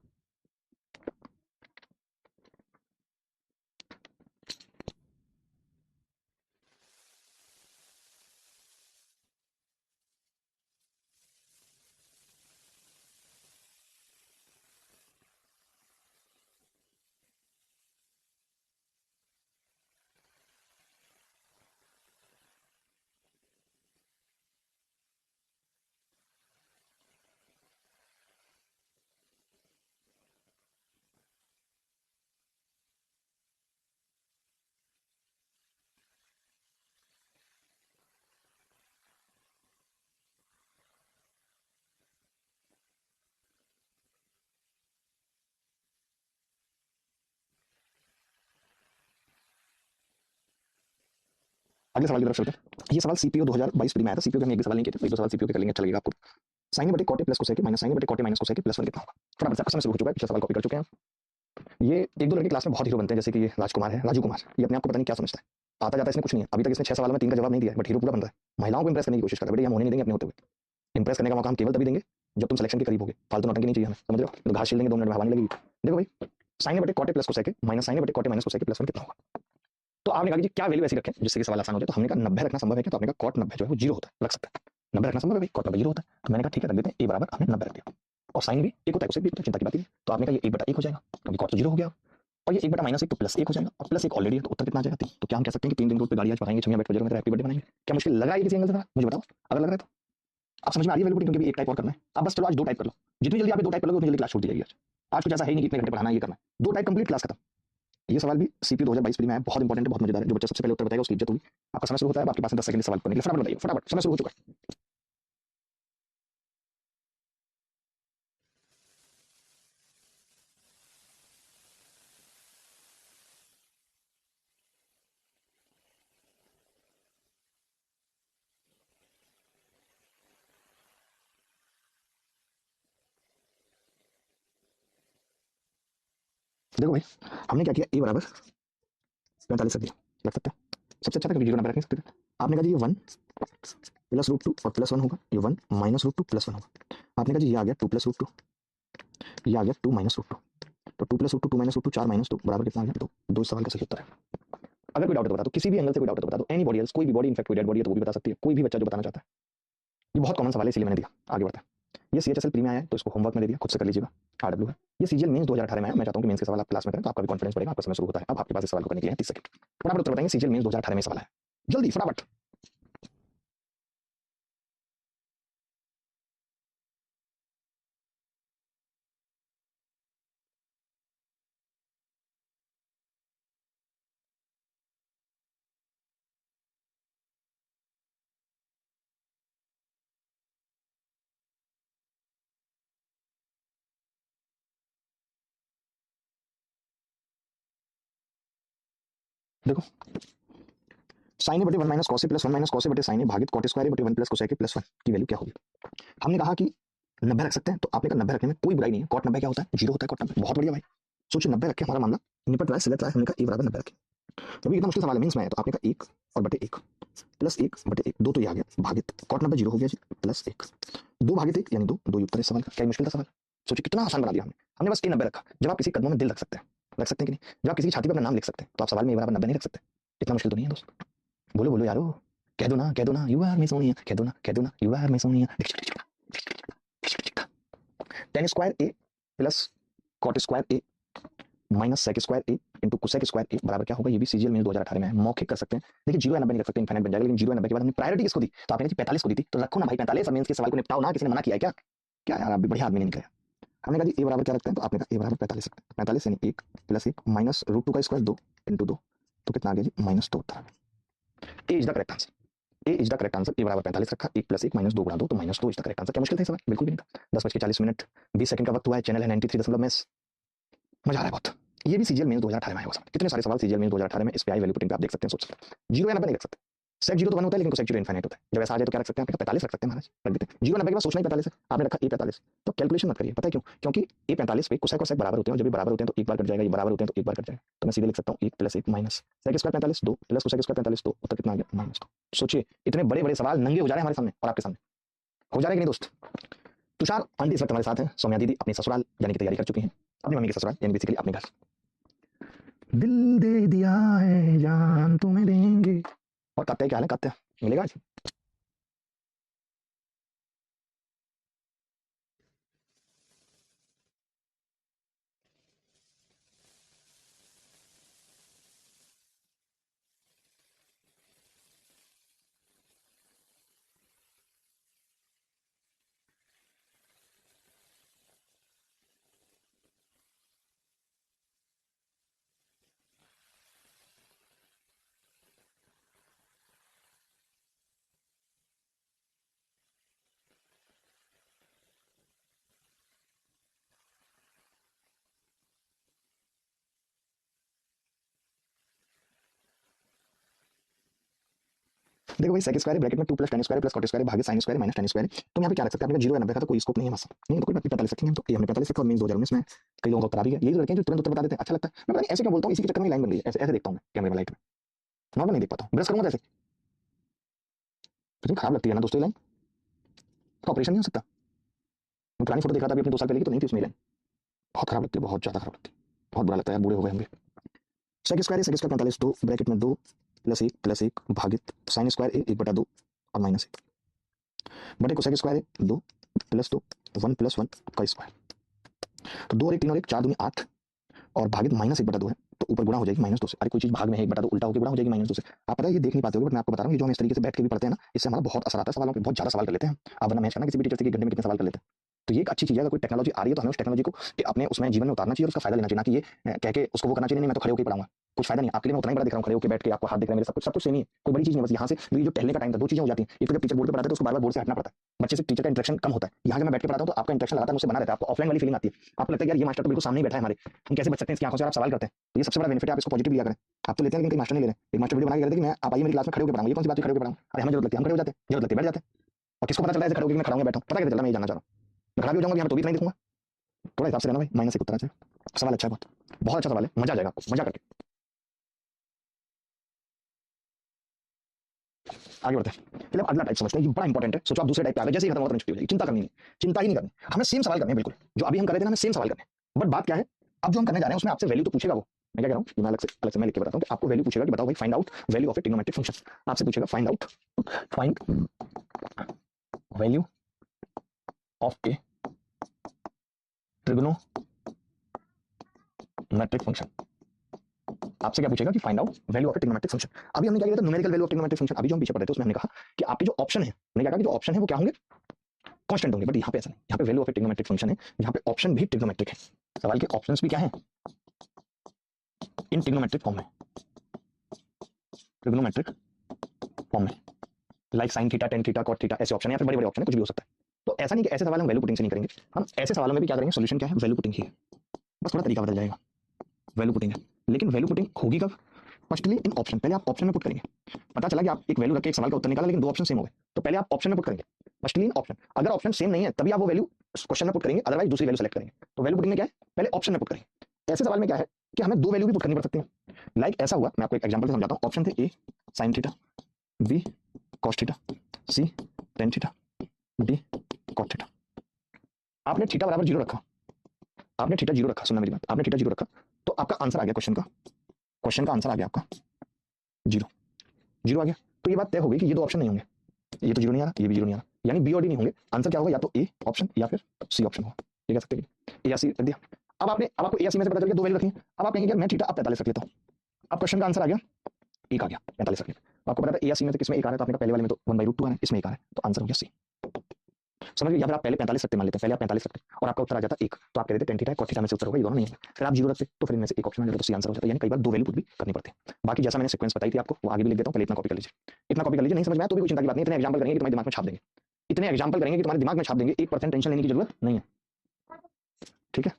अगले सवाल की तरफ चलते हैं। ये सवाल सीपीओ 2022 प्री में आया था। सीपीओ के हम एक भी सवाल नहीं किए थे, एक दो सवाल सीपीओ के कर लेंगे, अच्छा लगेगा आपको। साइन बटे कॉटे प्लस कोसेक माइनस साइन बटे कॉटे माइनस कोसेक प्लस 1 कितना होगा? फटाफट से आपका समय शुरू हो चुका है, पिछला सवाल कॉपी कर चुके हैं। ये एक दो लड़के क्लास में बहुत हीरो बनते हैं, जैसे कि ये राजकुमार है, राजू कुमार। ये अपने आप को पता नहीं क्या समझता है, आता जाता इसमें कुछ नहीं है। अभी तक इसने 6 सवालों में 3 का जवाब नहीं दिया है, बट हीरो पूरा बन रहा है। महिलाओं को इंप्रेस करने की कोशिश कर रहा है। बेटे हम होने नहीं देंगे अपने होते हुए। इंप्रेस करने का मौका हम केवल तभी देंगे जब तुम सिलेक्शन के करीब होगे। फालतू नौटंकी नहीं चाहिए हमें, समझ रहे हो? तो घास छील लेंगे 2 मिनट में, हवा नहीं लगेगी। देखो भाई, साइन बटे कॉटे प्लस कोसेक माइनस साइन बटे कॉटे माइनस कोसेक प्लस 1 कितना होगा? तो आपने कहा कि क्या वैल्यू ऐसी रखें जिससे कि सवाल आसान हो जाए। तो हमने कहा 90 रखना संभव है क्या? तो आपने कहा कॉट 90 जो है वो 0 होता है, रख सकते हैं। 90 रखना संभव है भाई, कॉट 90 0 होता है। तो मैंने कहा ठीक है, रख देते हैं। ए बराबर हमने 90 रख दिया। और साइन भी एक होता है, कोसेक भी होता है, चिंता की बात नहीं। तो आपने कहा ये 1/1 हो जाएगा, क्योंकि कॉट तो 0 हो गया। और ये 1/-1 तो +1 हो जाएगा, और +1 ऑलरेडी है, तो उत्तर कितना आ जाएगा? 3। तो क्या हम कह सकते हैं कि 3 दिन रोड पे गाड़ी आज पढ़ाएंगे, छमिया बैठ बजे में हैप्पी बर्थडे बनाएंगे? क्या मुश्किल लग रहा है किसी एंगल से? जरा मुझे बताओ, अगर लग रहा है तो। आप समझ में आ रही है वैल्यू, क्योंकि एक टाइप और करना है। अब बस चलो आज 2 टाइप कर लो। जितनी जल्दी आप 2 टाइप कर लो उतनी जल्दी क्लास छूट जाएगी। आज कुछ ऐसा है ही नहीं कि इतने घंटे पढ़ाना है, ये करना है। 2 टाइप कंप्लीट, क्लास खत्म। ये सवाल भी सीपी 2022 प्री में है, बहुत इंपॉर्टेंट है, बहुत मजेदार है। जो बच्चा सबसे पहले उत्तर बताएगा उसकी इज्जत होगी। आपका समय शुरू होता है, आपके पास 10 सेकंड सवाल करने के लिए। फटाफट बताइए, फटाफट, समय शुरू हो चुका है। देखो भाई, हमने क्या किया, ए बराबर 45 रख दिया, रख सकते हैं। सबसे अच्छा था, कभी जीरो नंबर रख नहीं सकते थे। आपने कहा जी ये 1 प्लस रूट 2 और प्लस 1 होगा, ये 1 माइनस रूट 2 प्लस 1 होगा। आपने कहा जी ये आ गया 2 प्लस रूट 2, ये आ गया 2 माइनस रूट 2। तो 2 plus root 2, 2 minus root 2, 4 minus 2 बराबर कितना आ गया? 2। 2 इस सवाल का सही उत्तर है। अगर कोई डाउट है तो बता दो, किसी भी एंगल से कोई डाउट है तो बता दो। एनी बॉडी एल्स, कोई भी बॉडी, इनफैक्ट कोई डेड बॉडी है तो वो भी बता सकती है, कोई भी बच्चा जो बताना चाहता है। ये बहुत कॉमन सवाल है, इसलिए मैंने दिया। आगे बढ़ते हैं। ये सीएचएसएल प्री में आया है, तो इसको होमवर्क में दे दिया, खुद से कर लीजिएगा। आरडब्ल्यू है। ये सीजीएल मेंस 2018 में आया। मैं चाहता हूं कि मेंस के सवाल आप क्लास में करें, तो आपका भी कॉन्फिडेंस बढ़ेगा, आपका समय शुरू होता है। अब आपके पास इस सवाल को करने के लिए 30 सेकंड। फटाफट उत्तर बताएंगे। सीजीएल मेंस 2018 में सवाल है, जल्दी फटाफट। देखो, साइन ए बटे 1 माइनस कॉस ए प्लस 1 माइनस कॉस ए बटे साइन ए भागित कॉट स्क्वायर बटे 1 प्लस कोसेक प्लस 1 की वैल्यू क्या होगी? हमने कहा कि 90 रख सकते हैं, तो आपने कहा 90 रखने में कोई बुराई नहीं है। कॉट 90 क्या होता है? 0 होता है कॉट 90। बहुत बढ़िया भाई, सोचिए 90 रखे, हमारा मामला निपट रहा है, सिलट रहा है। हमने कहा ए बराबर 90 रखे। तो इतना मुश्किल सवाल है, मीन्स में है, तो आपने कहा 1 और बटे 1 प्लस 1 बटे 1, 2 तो ये आ गया भागित कॉट 90 0 हो गया जी, प्लस 1 2 भागित 1 यानी 2, 2 उत्तर इस सवाल का। क्या मुश्किल था सवाल? सोचिए कितना आसान बना दिया हमने। हमने बस ए 90 रखा। जब आप किसी कदमों में दिल रख सकते हैं, रख सकते हैं कि नहीं? जब आप किसी की छाती पर अपना नाम लिख सकते हैं, तो आप सवाल में ए बराबर 90 नहीं रख सकते। इतना मुश्किल तो नहीं है दोस्त। बोलो बोलो यारो, कह दो ना यू आर मैं सोनिया, कह दो ना यू आर मैं सोनिया। टेन स्क्वायर ए प्लस कॉट स्क्वायर ए माइनस सेक स्क्वायर ए इंटू कोसेक स्क्वायर ए बराबर क्या होगा? ये भी सीजीएल में 2018 में है, मौखिक कर सकते हैं। देखिए 0 या 90 नहीं रख सकते, इनफाइनाइट बन जाएगा। लेकिन 0 या 90 के बाद हमने प्रायोरिटी किसको दी? तो आपने 45 को दी थी, तो रखो ना भाई 45। मेंस के सवाल को निपटाओ ना, किसी ने मना किया है क्या? क्या यार, आप भी बढ़िया आदमी नहीं निकले। हमने कहा जी ए बराबर क्या रखते हैं? तो आपने कहा ए बराबर 45 रखते हैं। 45 यानी 1 प्लस 1 माइनस रूट 2 का स्क्वायर 2 इंटू 2, तो कितना आ गया जी? -2 उत्तर। A is the correct answer. A is the correct answer. A बराबर 45 रखा, 1 प्लस 1 माइनस 2 गुणा 2, तो -2 इज द करेक्ट आंसर। क्या मुश्किल था सवाल? बिल्कुल भी नहीं था। 10:40 20 सेकंड का वक्त हुआ है। चैनल है 93.mes। मजा आ रहा है बहुत। ये भी सीजीएल मेंस 2018 में आया हुआ। कितने सारे सवाल सीजीएल मेंस 2018 में इस पे आई वैल्यू पुटिंग पे आप देख सकते हैं, सोच सकते हैं। 0 या 90 नहीं रख सकते। सेक 0 तो 1 होता है, लेकिन कोसेक 0 इनफाइनाइट होता है। जब ऐसा आ जाए तो क्या रख सकते हैं? आप 45 रख सकते हैं महाराज, रख देते हैं। 0 90 के बाद सोचना ही 45 है। आपने रखा ए 45, तो कैलकुलेशन मत करिए। पता है क्यों? क्योंकि ए 45 पे कोसेक और सेक बराबर होते हैं, और जब ये बराबर होते हैं तो एक बार कट जाएगा, ये बराबर होते हैं तो एक बार कट जाएगा। तो मैं सीधे लिख सकता हूँ 1 plus 1 minus sec square 45 2 plus cosec square 45 2, उत्तर कितना आ गया? -2। सोचिए इतने बड़े बड़े सवाल नंगे हो जा रहे हैं हमारे सामने और आपके सामने। हो जा रहे कि नहीं दोस्त? तुषार आंटी इस वक्त हमारे साथ हैं। सौम्या दीदी अपनी ससुराल जाने की तैयारी कर चुकी हैं, अपनी मम्मी के ससुराल यानी बेसिकली अपने घर। दिल दे दिया है जान तुम्हें देंगे। और कात्या क्या हाल है? कात्या मिलेगा आज? देखो भाई सेक स्क्वायर ब्रैकेट में 2 plus tan square plus cot square भागे sin square minus tan square, तुम यहाँ पे क्या रख सकते हैं? आपने 0 या 90 का तो कोई स्कोप नहीं है, बस नहीं तो कोई बात नहीं, 45 रखेंगे हम, तो ये हमने 45 रखा और मीन 2019 में कई लोगों को उत्तर आ भी गया। यही तो लड़के हैं जो तुरंत उत्तर बता देते हैं, अच्छा लगता है। मैं पता नहीं ऐसे क्यों बोलता हूँ, इसी के चक्कर में लाइन बन गई है, ऐसे ऐसे देखता हूँ मैं कैमरे में लाइट में, नॉर्मल नहीं देख पाता हूँ, ब्रश करूंगा तो ऐसे कितनी खराब लगती है ना दोस्तों ये लाइन, तो ऑपरेशन नहीं हो सकता। मैं पुरानी फोटो देखा था अभी अपने 2 साल पहले की, तो नहीं थी उसमें लाइन, बहुत खराब लगती है, बहुत ज्यादा खराब लगती है, बहुत बुरा लगता है, बूढ़े हो गए होंगे। सेक स्क्वायर 45 2 ब्रैकेट में 2 प्लस 1 भागित साइन स्क्वायर 1/2 और माइनस 1 बटे कोसेक स्क्वायर 2 प्लस 2 1 प्लस 1 का स्क्वायर, तो 2 और 1 3 और 1 4 दूनी 8 और भागित माइनस 1/2 है, तो ऊपर गुणा हो जाएगी -2 से। अरे कोई चीज भाग में है 1/2 उल्टा होकर गुणा हो जाएगी -2 से। आप पता है ये देख नहीं पाते हो, बट मैं आपको बता रहा हूँ, ये जो हम इस तरीके से बैठ के भी पढ़ते हैं ना, इससे हमारा बहुत असर आता है सवालों पे, बहुत ज्यादा सवाल कर लेते हैं हम। आप वरना मैच करना किसी भी टीचर से कि घंटे में कितने सवाल कर लेते हैं, तो ये एक अच्छी चीज है। अगर कोई टेक्नोलॉजी आ रही है तो हमें उस टेक्नोलॉजी को अपने उसमें जीवन में उतारना चाहिए और उसका फायदा लेना चाहिए, ना कि ये कह के उसको वो करना चाहिए नहीं मैं तो खड़े होकर पढ़ाऊंगा, कुछ फायदा नहीं। आपके लिए मैं उतना ही बड़ा दिख रहा हूँ, खड़े होकर बैठ के आपको हाथ दिख रहा है मेरे, सब कुछ सेम ही है, कोई बड़ी चीज नहीं। बस यहाँ से ये जो टहलने का टाइम था, 2 चीजें हो जाती हैं। एक तो जब टीचर बोर्ड पे पढ़ाते हैं तो उसको बार-बार बोर्ड से हटना पड़ता है, बच्चे से टीचर का इंटरेक्शन कम होता है। यहाँ जब मैं बैठ के पढ़ाता हूँ तो आपका इंटरेक्शन लगातार मुझसे बना रहता है, आपको ऑफलाइन वाली फीलिंग आती है, आपको लगता है यार ये मास्टर तो बिल्कुल सामने ही बैठा है हमारे, हम कैसे बच सकते हैं इसकी आंखों से, आप सवाल करते हैं। तो ये सबसे बड़ा बेनिफिट है, आप इसको पॉजिटिव लिया करें। आप तो लेते हैं लेकिन कई मास्टर नहीं ले रहे। एक मास्टर वीडियो बना के कहते हैं कि मैं आप आइए मेरी क्लास में खड़े होकर पढ़ाऊंगा, ये कौन सी बात है खड़े होकर पढ़ाऊंगा? अरे हमें जरूरत लगती है, हम खड़े हो जाते हैं, जरूरत लगती है बैठ जाते हैं। और किसको पता चलता है ऐसे खड़े होकर मैं खड़ा हूं बैठा हूं, पता कैसे चलता? मैं ये जानना चाह रहा हूं। मैं खड़ा भी हो जाऊंगा यहाँ पे तो भी इतना ही दिखूंगा, थोड़ा हिसाब से रहना भाई। -1 उत्तर आ जाएगा। सवाल अच्छा है, बहुत बहुत अच्छा सवाल है, मजा आ जाएगा आपको मजा करके। आगे बढ़ते हैं, चलिए अब अगला टाइप समझते हैं, ये बड़ा इंपॉर्टेंट है। सोचो आप दूसरे टाइप पे आ गए, जैसे ही खत्म होगा तो छुट्टी हो जाएगी, चिंता करनी नहीं, चिंता ही नहीं करनी, हमें सेम सवाल करने हैं बिल्कुल जो अभी हम कर रहे थे ना, हमें सेम सवाल करने हैं। बट बात क्या है, अब जो हम करने जा रहे हैं उसमें आपसे वैल्यू तो पूछेगा वो, मैं क्या कह रहा हूँ ये मैं अलग से मैं लिख के बताता हूँ कि आपको वैल्यू पूछेगा कि बताओ भाई find out value of A trigonometric function. आपसे पूछेगा find value of A trigonometric function. आपसे क्या पूछेगा कि find out value of A trigonometric function. अभी हमने क्या किया था, numerical value of trigonometric function. अभी जो हम पीछे पढ़े थे उसमें हमने कहा कि आपके जो ऑप्शन है, हमने क्या कहा कि जो ऑप्शन है वो क्या होंगे, कांस्टेंट होंगे। बट यहाँ पे ऐसा नहीं, यहाँ पे value of A trigonometric function है, यहाँ पे ऑप्शन भी ट्रिग्नोमेट्रिक है। सवाल के ऑप्शंस भी क्या है, इन ट्रिग्नोमेट्रिक फॉर्म में, ट्रिग्नोमेट्रिक फॉर्म में, like sine theta tan theta cot theta, ऐसे ऑप्शन है या फिर बड़े बड़े ऑप्शन है, कुछ भी हो सकता है। तो ऐसा नहीं कि ऐसे सवाल हम वैल्यू पुटिंग से नहीं करेंगे, हम ऐसे सवालों में भी क्या करेंगे, सोल्यूशन क्या है, वैल्यू पुटिंग ही है, बस थोड़ा तरीका बदल जाएगा, वैल्यू पुटिंग है। लेकिन वैल्यू पुटिंग होगी कब, फर्स्टली इन ऑप्शन, पहले आप ऑप्शन में पुट करेंगे। पता चला कि आप एक वैल्यू रख के एक सवाल का उत्तर निकाला लेकिन 2 ऑप्शन सेम हो गए, तो पहले आप ऑप्शन में पुट करेंगे, फर्स्टली इन ऑप्शन। अगर ऑप्शन सेम नहीं है तभी आप वो वैल्यू क्वेश्चन में पुट करेंगे, अदरवाइज दूसरी वैल्यू सेलेक्ट करेंगे। तो वैल्यू पुटिंग में क्या है, पहले ऑप्शन में पुट करेंगे। ऐसे सवाल में क्या है कि हमें 2 वैल्यू भी पुट करनी पड़ सकती है। लाइक ऐसा हुआ, मैं आपको एक एग्जांपल से समझाता हूं। ऑप्शन थे A sin theta, B cos theta, C tan theta, D cot theta. आपने थीटा बराबर 0 रखा, आपने थीटा 0 रखा, सुनना मेरी बात, आपने थीटा 0 रखा तो आपका आंसर आ गया क्वेश्चन का आंसर आ गया आपका 0 आ गया। तो ये बात तय हो गई कि ये 2 ऑप्शन नहीं होंगे, ये तो 0 नहीं आ रहा, ये भी 0 नहीं आ रहा, यानी बी और डी नहीं होंगे। आंसर क्या होगा, या तो ए ऑप्शन या फिर सी ऑप्शन होगा। ये कह सकते हैं ए या सी रख दिया। अब आपको ए या सी में से पता चल गया 2 वैल्यू रखी है। अब आप कहेंगे मैं थीटा अब 45 रख लेता हूं। अब क्वेश्चन का आंसर आ गया, एक आ गया 45 रख लिया। तो आपको पता था ए या सी में से किसमें एक आ रहा है, तो आपने कहा पहले वाले में तो 1/√2 आ रहा है, इसमें एक आ रहा है, तो आंसर हो गया सी। समझ गए? या फिर आप पहले 45 रखते, मान लेते हैं पहले आप 45 रखते और आपका उत्तर आ जाता 1, तो आप कह देते टेन थीटा cot थीटा में से उत्तर होगा, ये दोनों नहीं है। फिर आप 0 रखते तो फिर इनमें से एक ऑप्शन आ जाता, तो सी आंसर हो जाता है। यानी कई बार 2 वैल्यू पुट भी करनी पड़ती है। बाकी जैसा मैंने सीक्वेंस बताई थी आपको वो आगे भी लिख देता हूं, पहले इतना कॉपी कर लीजिए, इतना कॉपी कर लीजिए। नहीं समझ में आया तो भी कोई चिंता की बात नहीं, इतने एग्जांपल करेंगे कि तुम्हारे दिमाग में छाप देंगे, इतने एग्जांपल करेंगे कि तुम्हारे दिमाग में छाप देंगे, 1% टेंशन लेने की जरूरत नहीं है, ठीक है।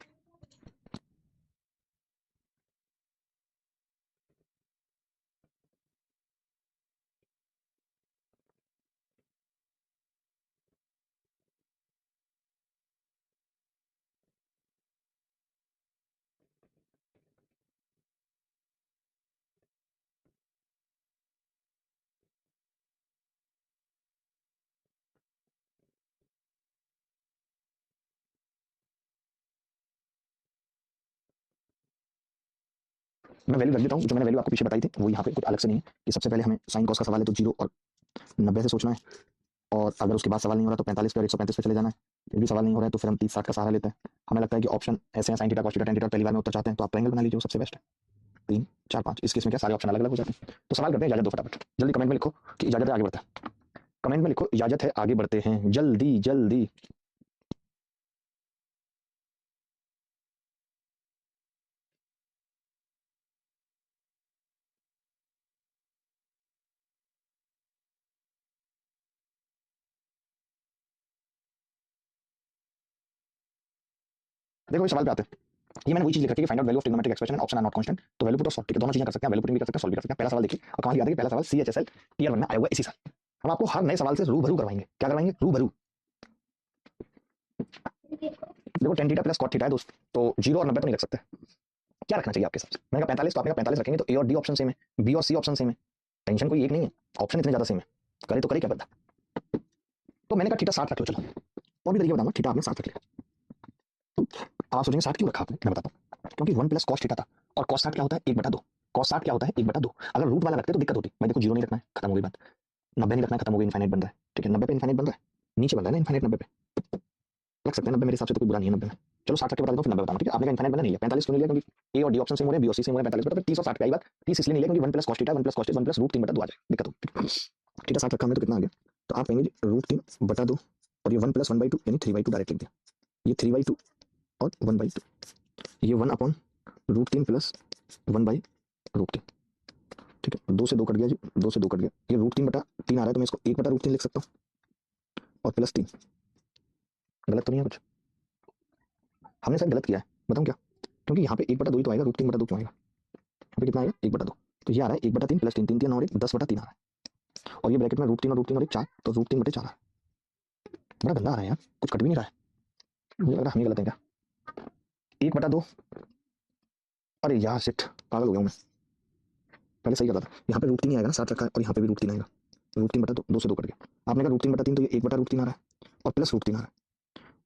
मैं वैल्यू रख देता हूँ, जो मैंने वैल्यू आपको पीछे बताई थी वो यहाँ पे कुछ अलग से नहीं है कि सबसे पहले हमें साइन कॉस का सवाल है तो 0 और 90 से सोचना है, और अगर उसके बाद सवाल नहीं हो रहा तो 45 पे और 135 पे चले जाना है। फिर भी सवाल नहीं हो रहा है तो फिर हम 30 60 का सहारा लेते हैं। हमें लगता है कि ऑप्शन ऐसे हैं sine theta cos theta tan theta, पहली बार में उत्तर चाहते हैं तो आप ट्रायंगल बना लीजिए, वो सबसे बेस्ट है। 3 4 5 इस केस में क्या सारे ऑप्शन अलग अलग हो जाते हैं। तो सवाल करते हैं, इजाजत दो फटाफट, जल्दी कमेंट में लिखो कि इजाजत है आगे बढ़ते हैं, कमेंट में लिखो इजाजत है आगे बढ़ते हैं, जल्दी जल्दी। देखो इस सवाल पे आते हैं, ये मैंने वही चीज लिख रखी है, find out value of trigonometric expression and option are not constant, तो वैल्यू पुट और सॉल्व, ठीक है, दोनों चीजें कर सकते हैं, वैल्यू पुटिंग भी कर सकते हैं, सॉल्व भी कर सकते हैं। पहला सवाल देखिए और कमाल की बात है कि पहला सवाल CHSL टीयर 1 में आया हुआ इसी साल। हम आपको हर नए सवाल से रूबरू करवाएंगे, क्या करवाएंगे, रूबरू। देखो tan theta plus cot theta है दोस्त, तो 0 और 90 तो नहीं रख सकते, क्या रखना चाहिए आपके हिसाब से? मैंने कहा 45, तो आपने कहा 45 रखेंगे, तो A और D ऑप्शन सेम है, B और C ऑप्शन सेम है, टेंशन कोई एक नहीं है, ऑप्शन इतने ज्यादा सेम है, करे तो करे क्या पता। तो मैंने कहा थीटा 60 रख लो, चलो और भी तरीके बताऊंगा, थीटा आपने 60 रख लिया। आप सोचेंगे 60 क्यों रखा आपने, मैं बताता हूँ, क्योंकि 1 प्लस कॉस थीटा था, और कॉस 60 क्या होता है 1/2, कॉस 60 क्या होता है 1/2। अगर रूट वाला रखते तो दिक्कत होती, भाई देखो 0 नहीं रखना है, खत्म हो गई बात, 90 नहीं रखना है, खत्म हो गई, इनफाइनाइट बन रहा है, ठीक है, 90 पे इनफाइनाइट बन रहा है, नीचे बन रहा है ना इनफाइनाइट, 90 पे रख सकते हैं, 90 मेरे हिसाब से तो कोई बुरा नहीं है 90 में। चलो 60 रख के बता देता हूँ, फिर 90 बताऊंगा, ठीक है। आपने इनफाइनाइट बना नहीं लिया, 45 क्यों नहीं लिया, क्योंकि A और D ऑप्शन सेम हो रहे हैं, B और C सेम हो रहे हैं, 45 बटा 30 और 60 का ही बात, 30 इसलिए नहीं लिया क्योंकि 1 plus cos theta 1 plus cos 1 plus root 3/2 आ जाए, दिक्कत होगी। थीटा 60 रखा हमने तो कितना आ गया, तो आप कहेंगे रूट 3/2 और ये 1 प्लस 1/2 यानी 3/2 डायरेक्ट लिख दिया, ये 3/2 और 1/2, ये 1 अपॉन रूट 3 प्लस 1/√3, ठीक है, 2 से 2 कट गया जी, 2 से 2 कट गया, ये रूट 3/3 आ रहा है, तो मैं इसको 1/√3 लिख सकता हूँ, और प्लस 3, गलत तो नहीं है कुछ, हमने शायद गलत किया है, बताऊँ क्या, क्योंकि यहाँ पे 1/2 ही तो आएगा, रूट 3/2 क्यों आएगा, यहाँ पे कितना आएगा 1/2, तो ये आ रहा है 1/3 प्लस 3, 3 3 और 1 10/3 आ रहा है, और ये ब्रैकेट में रूट 3 और रूट 3 और 1 4, तो रूट 3/4 आ रहा है, बड़ा गंदा आ रहा है यार, कुछ कट भी नहीं रहा है, मुझे लग रहा है हम ही गलत है क्या, 1/2, अरे यार शिट, पागल हो गया हूँ मैं, पहले सही करता था, यहाँ पे रूट 3 आएगा ना 60 रखा है, और यहाँ पे भी रूट 3 आएगा, रूट 3/2, 2 से 2 कट गया, आपने कहा रूट 3/3, तो ये 1/√3 आ रहा है, और प्लस रूट 3 आ रहा है,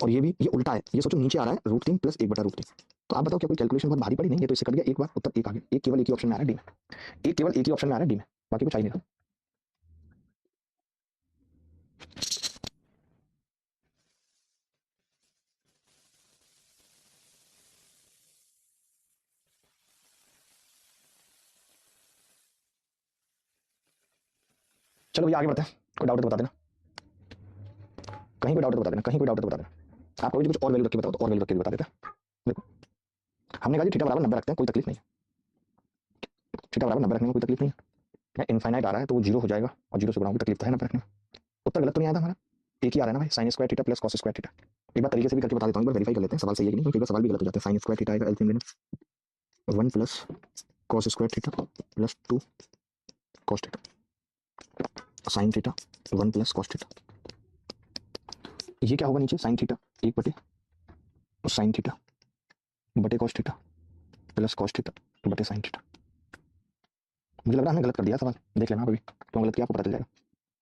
और ये भी, ये उल्टा है, ये सोचो नीचे आ रहा है रूट 3 प्लस 1/√3, तो आप बताओ क्या कोई कैलकुलेशन बहुत भारी पड़ी नहीं, ये तो इससे कट गया एक बार, उत्तर एक आ गया, एक केवल एक ही ऑप्शन में आ रहा है डी में, एक केवल एक ही ऑप्शन में आ रहा है डी में, बाकी कुछ आ ही नहीं रहा। चलो भैया आगे बढ़ते हैं, कोई डाउट है तो बता देना, कहीं कोई डाउट है तो बता देना, कहीं कोई डाउट है तो बता देना, आप कभी कुछ और वैल्यू रख के बताओ तो और वैल्यू रख के भी बता देता है। देखो हमने कहा जी थीटा बराबर 90 रखते हैं, कोई तकलीफ नहीं है, थीटा बराबर 90 रखने में कोई तकलीफ नहीं है, इनफाइनाइट आ रहा है तो वो 0 हो जाएगा, और 0 से गुणा होगा, तकलीफ तो है 90 रखने में, उत्तर गलत तो नहीं आया था हमारा, एक ही आ रहा है ना भाई, sine square theta plus cos square theta, एक बार तरीके से भी करके बता देता हूँ, एक बार वेरीफाई कर लेते हैं सवाल सही है कि नहीं, क्योंकि सवाल भी गलत हो जाते हैं, साइन स्क्वायर थीटा आएगा एलसीएम लेना 1 plus cos square theta plus 2 cos theta sine theta 1 plus cos theta, ये क्या होगा नीचे साइन थीटा 1 बटे साइन थीटा बटे cos theta plus cos theta बटे साइन थीटा। मुझे लग रहा है हमने गलत कर दिया सवाल, देख लेना अभी क्यों गलत किया आपको पता चल जाएगा,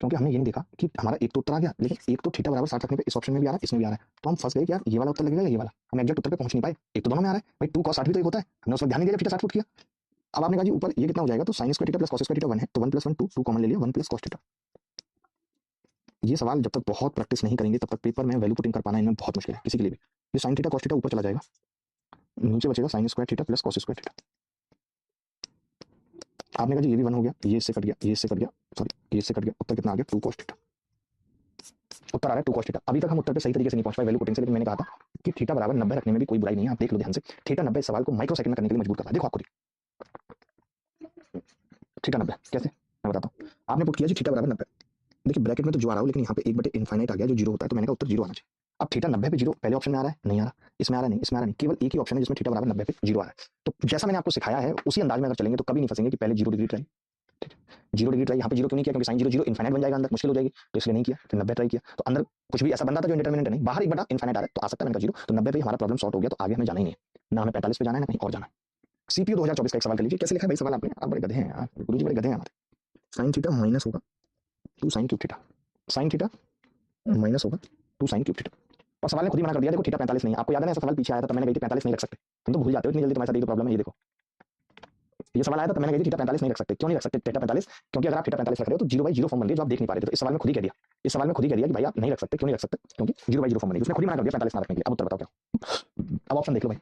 क्योंकि हमने ये नहीं देखा कि हमारा एक तो उत्तर आ गया, लेकिन एक तो थीटा बराबर 60 रखने पे इस ऑप्शन में भी आ रहा है, इसमें भी आ रहा है, तो हम फंस गए कि यार ये वाला उत्तर लगेगा या ये वाला, हम एग्जैक्ट उत्तर पे पहुंच नहीं पाए, एक तो दोनों में आ रहा है भाई, 2 cos 60 भी तो एक होता है, हमने उस वक्त ध्यान नहीं दिया जब थीटा 60 फुट किया। अब आपने कहा जी ऊपर ये कितना हो जाएगा, तो sine square theta plus cos square theta 1 है, तो 1 प्लस 1 2, 2 कॉमन ले लिया, 1 प्लस कॉस थीटा। ये सवाल जब तक बहुत प्रैक्टिस नहीं करेंगे तब तक पेपर में वैल्यू पुटिंग कर पाना इनमें बहुत मुश्किल है किसी के लिए भी। ये साइन थीटा कॉस थीटा ऊपर चला जाएगा, नीचे बचेगा sine square theta plus cos square theta. आपने कहा जी ये भी 1 हो गया, ये इससे कट गया, ये इससे कट गया, सॉरी ये इससे कट गया, उत्तर कितना आ गया 2 cos थीटा, उत्तर आ रहा है 2 cos थीटा। अभी तक हम उत्तर पे सही तरीके से नहीं पहुंच पाए वैल्यू पुटिंग से, लेकिन मैंने कहा था कि थीटा बराबर 90 रखने में भी कोई बुराई नहीं है, आप देख लो ध्यान से, थीटा 90 सवाल को माइक्रो सेकंड में करने के लिए मजबूर कर रहा है, देखो आपको थीटा 90 कैसे मैं बताता हूँ। आपने पुट किया जी थीटा बराबर 90, देखिए ब्रैकेट में तो जो आ रहा हो, लेकिन यहाँ पे 1 बटे इनफाइनाइट आ गया जो 0 होता है, तो मैंने कहा उत्तर 0 आना चाहिए। अब थीटा 90 पे 0 पहले ऑप्शन में आ रहा है, नहीं आ रहा, इसमें आ रहा नहीं, इसमें आ रहा नहीं, केवल एक ही ऑप्शन है जिसमें थीटा बराबर 90 पे 0 आ रहा है, तो जैसा मैंने आपको सिखाया है उसी अंदाज में अगर चलेंगे तो कभी नहीं फंसेंगे कि पहले 0 डिग्री ट्राई, 0 डिग्री ट्राई, यहाँ पे 0 क्यों नहीं किया, क्योंकि साइन 0 0 इनफाइनाइट बन जाएगा, अंदर मुश्किल हो जाएगी, तो इसलिए नहीं किया, फिर 90 ट्राई किया, तो अंदर कुछ भी ऐसा बन रहा था जो इंडिटरमिनेंट है नहीं, बाहर 1 बटा इनफाइनाइट आ रहा है तो आ सकता है, मैंने कहा 0, तो 90 पे हमारा प्रॉब्लम सॉल्व हो गया, तो आगे हमें जाना ही नहीं है, ना हमें 45 पे जाना है ना कहीं और जाना है। सीपीयू 2024 का एक सवाल कर लीजिए, कैसे लिखा है भाई सवाल आपने, आप बड़े गधे हैं यार, गुरुजी बड़े गधे हैं हमारे। साइन थीटा माइनस होगा 2 sine cube theta, sine theta minus होगा 2 साइन क्यूब थीटा, और सवाल ने खुद ही मना कर दिया, देखो थीटा 45 नहीं है, आपको याद है ना ऐसा सवाल पीछे आया था, तब मैंने कही थी 45 नहीं रख सकते, तुम तो भूल जाते हो इतनी जल्दी, तुम्हारे साथ ये तो प्रॉब्लम है, ये देखो ये सवाल आया था, तो मैंने कही थी थीटा 45 नहीं रख सकते, क्यों नहीं रख सकते थीटा 45, क्योंकि अगर आप थीटा 45 रख रहे हो तो 0/0 फॉर्म बन रही है जो आप देख नहीं पा रहे थे, तो इस सवाल में खुद ही कह दिया, इस सवाल में खुद ही कह दिया कि भाई आप नहीं रख सकते, क्यों नहीं रख सकते, क्योंकि 0/0 फॉर्म बनेगी, उसने खुद ही मना कर दिया 45 ना रखने के लिए। अब उत्तर बताओ क्या, अब ऑप्शन देख लो भाई,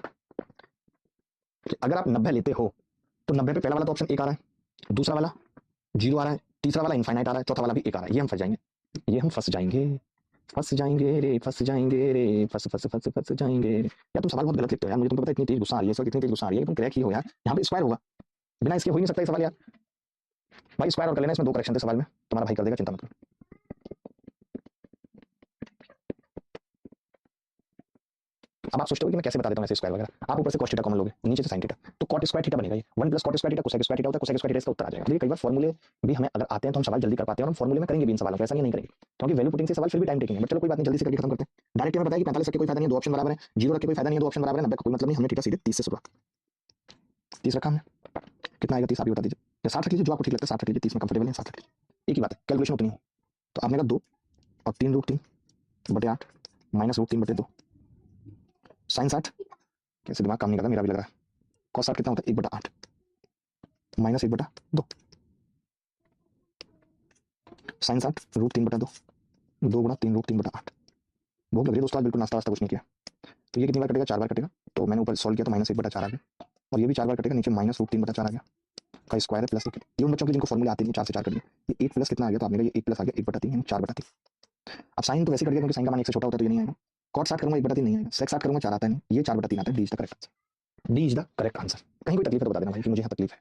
अगर आप 90 लेते हो तो 90 पे पहला वाला तो ऑप्शन 1 आ रहा है, दूसरा वाला 0 आ रहा है, तीसरा वाला इनफाइनाइट आ रहा है, चौथा वाला भी 1 आ रहा है, ये हम फंस जाएंगे, ये हम फंस जाएंगे, फंस जाएंगे रे, फंस जाएंगे रे, फंस फंस फंस फंस जाएंगे रे। यार तुम सवाल बहुत गलत लिखते हो यार, मुझे तुमको पता है इतनी तेज गुस्सा आ रही है, इस वक्त इतनी तेज गुस्सा आ रही है, तुम क्रैक ही हो यार, यहाँ पे स्क्वायर होगा, बिना इसके हो ही नहीं सकता ये सवाल यार, भाई स्क्वायर और कर लेना, इसमें 2 करेक्शन थे सवाल में, तुम्हारा भाई कर देगा, चिंता मत करो। अब आप सोचते हो कि मैं कैसे बता देता हूँ ऐसे स्क्वायर वगैरह, आप ऊपर से cos थीटा कॉमन लोगे, नीचे से sin थीटा, तो cot स्क्वायर थीटा बनेगा, ये 1 plus cot square theta cosec square theta होता है, cosec स्क्वायर थीटा इसका उत्तर आ जाएगा। देखिए कई बार फॉर्मूले भी हमें अगर आते हैं तो हम सवाल जल्दी कर पाते हैं, और हम फॉर्मूले में करेंगे भी इन सवालों को, ऐसा नहीं करेंगे, क्योंकि वैल्यू पुटिंग से सवाल फिर भी टाइम टेकिंग है, बट चलो कोई बात नहीं, जल्दी से करके खत्म करते हैं। डायरेक्ट हमें पता है कि 45 रख के कोई फायदा नहीं है, दो ऑप्शन बराबर है, 0 रख के कोई फायदा नहीं है, दो ऑप्शन बराबर है, 90 का कोई मतलब नहीं, हमने थीटा सीधे 30 से शुरुआत, 30 रखा हमने, कितना आएगा 30 आप भी बता दीजिए, या 60 रख लीजिए, जो आपको ठीक लगता है 60 रख लीजिए, 30 में कंफर्टेबल है 60 रख लीजिए, एक ही बात है, कैलकुलेशन उतनी हो। तो आपने कहा 2 और 3 रूट 3 बटे 8 माइनस रूट 3 बटे 2 साइन 60, कैसे दिमाग काम नहीं करता, मेरा भी लग रहा है, cos 60 कितना होता है 1/8 माइनस 1/2 साइन 60 रूट 3/2 2 गुणा 3 रूट 3/8। भूख लग रही है दोस्तों, आज बिल्कुल नाश्ता वास्ता कुछ नहीं किया। तो ये कितनी बार कटेगा, 4 बार कटेगा, तो मैंने ऊपर सॉल्व किया तो माइनस 1/4 आ गया, और ये भी 4 बार कटेगा, नीचे माइनस रूट 3/4 आ गया, का स्क्वायर है प्लस 1, ये उन बच्चों के जिनको फॉर्मूले आते नहीं 4 से 4 कर दिए, ये 1 प्लस कितना आ गया, तो आपने कहा ये 1 प्लस आ गया 1/3 यानी 4/3। अब साइन तो वैसे कट गया क्योंकि साइन का मान 1 से छोटा होता है, तो ये नहीं आएगा, cot 60 करूंगा 1/3 नहीं आएगा, sec 60 करूंगा 4 आता है नहीं, ये 4/3 आता है, D is the correct answer, D is the correct answer. कहीं कोई तकलीफ है तो बता देना भाई कि मुझे यहाँ तकलीफ है।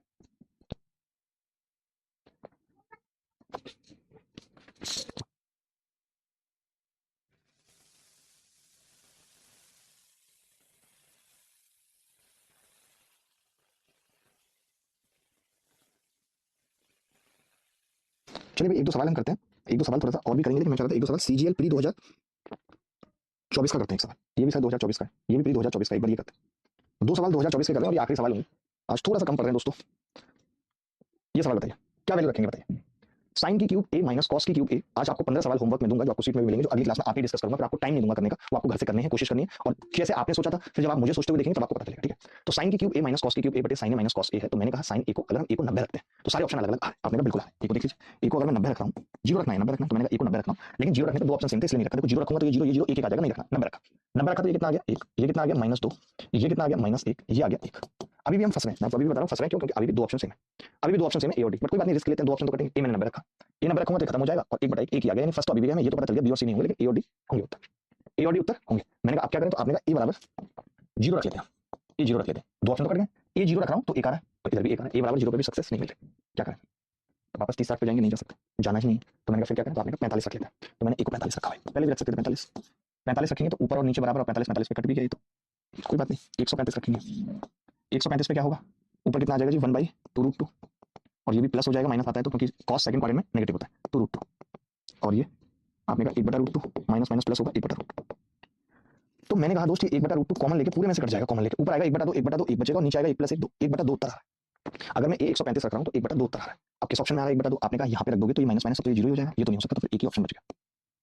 चलिए भाई एक दो सवाल हम करते हैं, एक दो सवाल थोड़ा सा और भी करेंगे, लेकिन मैं चाहता था एक दो सवाल सीजीएल प्री 2024 का करते हैं, एक सवाल ये भी शायद 2024 का है, ये भी प्री 2024 का, एक बार ये करते हैं, दो सवाल 2024 के कर रहे हैं और ये आखिरी सवाल होंगे, आज थोड़ा सा कम पढ़ रहे हैं दोस्तों। ये सवाल बताइए क्या वैल्यू रखेंगे, बताइए साइन की क्यूब ए माइनस कॉस की क्यूब ए। आज आपको 15 सवाल होमवर्क में दूंगा जो आपको सीट में भी मिलेंगे, जो अगली क्लास में आप ही डिस्कस करूंगा, फिर आपको टाइम नहीं दूंगा करने का, वो आपको घर से करने हैं, कोशिश करनी है, और जैसे आपने सोचा था फिर जब आप मुझे सोचते हुए देखेंगे तब आपको पता चलेगा, ठीक है। तो साइन की क्यूब ए माइनस कॉस की क्यूब ए बटे साइन ए माइनस कॉस ए है, तो मैंने कहा साइन ए को अगर हम ए को 90 रखते हैं तो सारे ऑप्शन अलग अलग, आपने कहा बिल्कुल है, ए को देख लीजिए, ए को अगर मैं 90 रख रहा हूँ, 0 रखना है 90 रखना, तो मैंने कहा ए को 90 रखना, लेकिन 0 रखने तो दो ऑप्शन सेम थे इसलिए नहीं रखा, देखो 0 रखूंगा तो ये 0 1 आ जाएगा, नहीं रखना 90 रखा, 90 रखा तो ये कितना आ गया 1, ये कितना आ गया -2, ये कितना आ गया -1, ये आ गया 1। अभी भी हम फंस रहे हैं, मैं अभी भी बता रहा हूँ फंस रहे हैं क्यों, क्योंकि अभी भी दो ऑप्शन सेम है, अभी भी दो ऑप्शन सेम है ए और डी, बट कोई बात नहीं, रिस्क लेते हैं, दो ऑप्शन तो कटेंगे, ए मैंने 90 रखा, ये 90 रखूंगा तो खत्म हो जाएगा, और 1/1 एक ही आ गया, यानी फर्स्ट तो अभी भी हमें ये तो पता चल गया बी और सी नहीं होंगे, लेकिन ए और डी होंगे उत्तर, ए और डी उत्तर होंगे। मैंने कहा आप क्या करें, तो आपने कहा ए बराबर 0 रख लेते हैं, ए 0 रख लेते हैं, दो ऑप्शन तो कट गए, ए 0 रख रहा हूँ तो 1 आ रहा है, और इधर भी 1 आ रहा है, ए बराबर 0 पे भी सक्सेस नहीं मिल रही, क्या करें, तो वापस 30 60 पे जाएंगे, नहीं जा सकते, जाना ही नहीं, तो मैंने कहा फिर क्या करें, तो आपने कहा 45 रख लेते हैं, तो मैंने ए को 45 रखा है, पहले भी रख सकते थे 45 रखेंगे तो ऊपर और नीचे बराबर, और 45 पे कट भी गया, तो कोई बात नहीं 135 रखेंगे, 135 पे क्या होगा, ऊपर कितना आ जाएगा जी 1/2√2, और ये भी प्लस हो जाएगा, माइनस आता है तो, क्योंकि cos सेकंड क्वाड्रेंट में नेगेटिव होता है, 2√2, और ये आपने कहा 1/√2 माइनस माइनस प्लस होगा 1/√2। तो मैंने कहा दोस्त 1/√2 कॉमन लेके पूरे में से कट जाएगा, कॉमन लेके ऊपर आएगा 1/2 1/2 1 बचेगा, और नीचे आएगा 1 + 1 2 1/2 उत्तर आ रहा है। अगर मैं ए 135 रख रहा हूँ तो 1/2 उत्तर आ रहा है, अब किस ऑप्शन में आ रहा है 1/2, आपने कहा यहाँ पे रख दोगे तो ये माइनस माइनस तो ये 0 हो जाएगा, ये तो नहीं हो सकता, तो फिर एक ही ऑप्शन बच गया,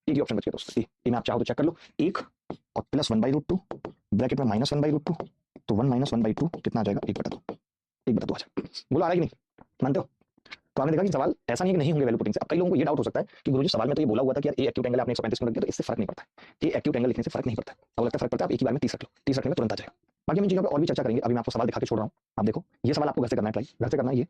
एक ही ऑप्शन बच गया दोस्तों, ए में आप चाहो तो चेक कर लो, 1 और प्लस 1/√2 ब्रैकेट में माइनस 1/√2, तो 1 - 1/2 कितना आ जाएगा 1/2, 1/2 आ जाएगा, बोलो आ रहा है कि नहीं, मानते हो। तो आपने देखा कि सवाल ऐसा नहीं है कि नहीं होंगे वैल्यू पुटिंग से। अब कई लोगों को ये डाउट हो सकता है कि गुरुजी सवाल में तो ये बोला हुआ था कि यार ए एक्यूट एंगल आपने 135 क्यों रख दिया, तो इससे फर्क नहीं पड़ता है, ए एक्यूट एंगल लिखने से फर्क नहीं पड़ता है, अब लगता है फर्क पड़ता है, आप एक ही बार में 30 रख लो, 30 रखने में तुरंत आ जाएगा। बाकी हम इन चीजों पर और भी चर्चा करेंगे, अभी मैं आपको सवाल दिखा के छोड़ रहा हूँ, आप देखो ये सवाल आपको घर से करना है ट्राई, घर से करना है, ये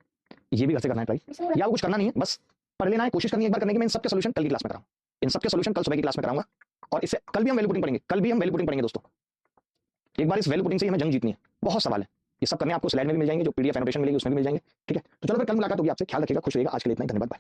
भी घर से करना है ट्राई, या कुछ करना नहीं है, बस पढ़ लेना है, कोशिश करनी है एक बार करने की। मैं इन सबके सोल्यूशन कल की क्लास में कराऊंगा, इन सबके सोल्यूशन कल सुबह की क्लास में कराऊंगा, और इससे कल भी हम वैल्यू पुटिंग पढ़ेंगे, कल भी हम वैल्यू पुटिंग पढ़ेंगे दोस्तों। एक बार इस वैल्यू पुटिंग से हमें जंग जीतनी है, बहुत सवाल है, ये सब करने आपको स्लाइड में भी मिल जाएंगे, जो पीडीएफ एनोटेशन मिलेगी उसमें भी मिल जाएंगे, ठीक है। तो चलो फिर कल मुलाकात होगी आपसे, ख्याल रखिएगा, खुश रहिएगा, आज के लिए इतना ही, धन्यवाद, बाय।